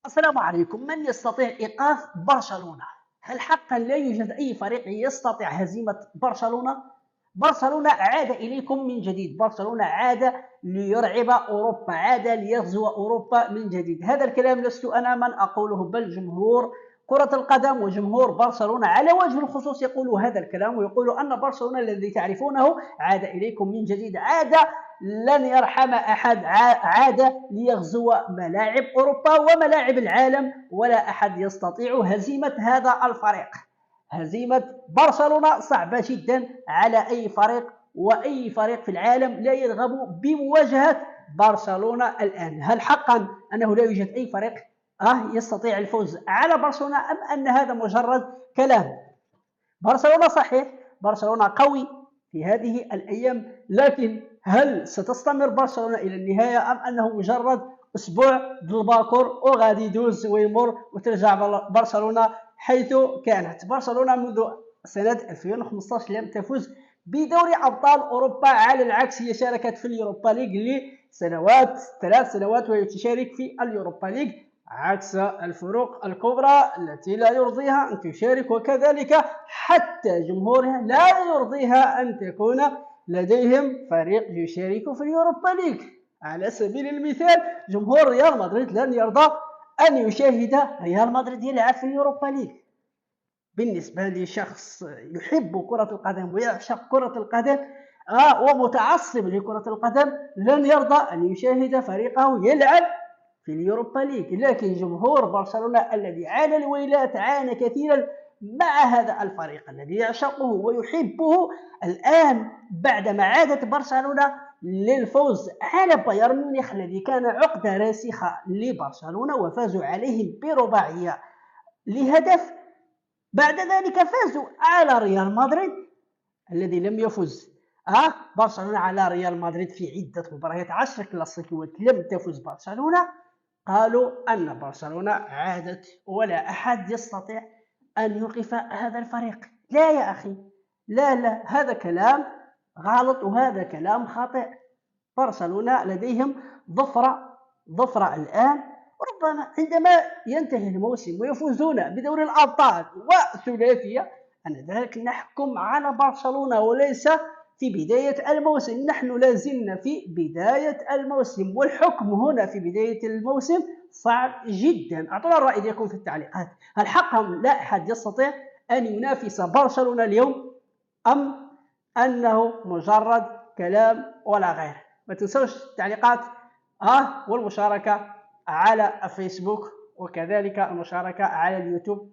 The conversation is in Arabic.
السلام عليكم. من يستطيع إيقاف برشلونة؟ هل حقا لا يوجد أي فريق يستطيع هزيمة برشلونة؟ برشلونة عاد إليكم من جديد. برشلونة عاد ليرعب أوروبا، عاد ليغزو أوروبا من جديد. هذا الكلام لست أنا من أقوله، بل جمهور كرة القدم وجمهور برشلونة على وجه الخصوص يقول هذا الكلام، ويقول أن برشلونة الذي تعرفونه عاد إليكم من جديد، عاد لن يرحم أحد، عاد ليغزو ملاعب أوروبا وملاعب العالم، ولا أحد يستطيع هزيمة هذا الفريق. هزيمة برشلونة صعبة جدا على أي فريق، وأي فريق في العالم لا يرغب بمواجهة برشلونة الآن. هل حقا أنه لا يوجد أي فريق يستطيع الفوز على برشلونة، أم أن هذا مجرد كلام؟ برشلونة صحيح، برشلونة قوي في هذه الأيام، لكن هل ستستمر برشلونة إلى النهاية، أم أنه مجرد أسبوع الباكور وغادي يدوز ويمر وترجع برشلونة حيث كانت؟ برشلونة منذ سنة 2015 لم تفز بدوري أبطال أوروبا، على العكس هي شاركت في اليوروبا ليج لسنوات، 3 سنوات وهي تشارك في اليوروبا ليج، عكس الفرق الكبرى التي لا يرضيها أن تشارك، وكذلك حتى جمهورها لا يرضيها أن تكون لديهم فريق يشارك في اليوروبا ليج. على سبيل المثال جمهور ريال مدريد لن يرضى أن يشاهد ريال مدريد يلعب في اليوروبا ليج. بالنسبة لشخص يحب كرة القدم ويعشق كرة القدم ومتعصب لكرة القدم، لن يرضى أن يشاهد فريقه يلعب في اليوروبا ليج. لكن جمهور برشلونة الذي عانى الويلات، عانى كثيرا مع هذا الفريق الذي يعشقه ويحبه، الآن بعدما عادت برشلونة للفوز على بايرن ميونخ الذي كان عقدة راسخة لبرشلونة وفازوا عليهم برباعية لهدف، بعد ذلك فازوا على ريال مدريد الذي لم يفز برشلونة على ريال مدريد في عدة مباريات، 10 كلاسيكيات لم تفز برشلونة. قالوا أن برشلونة عادت ولا أحد يستطيع أن يوقف هذا الفريق. لا يا أخي، لا، هذا كلام غلط وهذا كلام خاطئ. برشلونة لديهم ظفرة الآن، ربما عندما ينتهي الموسم ويفوزون بدوري الأبطال وثلاثية، أن ذلك نحكم على برشلونة وليس في بداية الموسم. نحن لازلنا في بداية الموسم، والحكم هنا في بداية الموسم صعب جدا. أعطونا الرأي ديالكم في التعليقات. هل حقا لا أحد يستطيع أن ينافس برشلونة اليوم، أم أنه مجرد كلام ولا غير؟ ما تنسوش التعليقات والمشاركة على الفيسبوك، وكذلك المشاركة على اليوتيوب.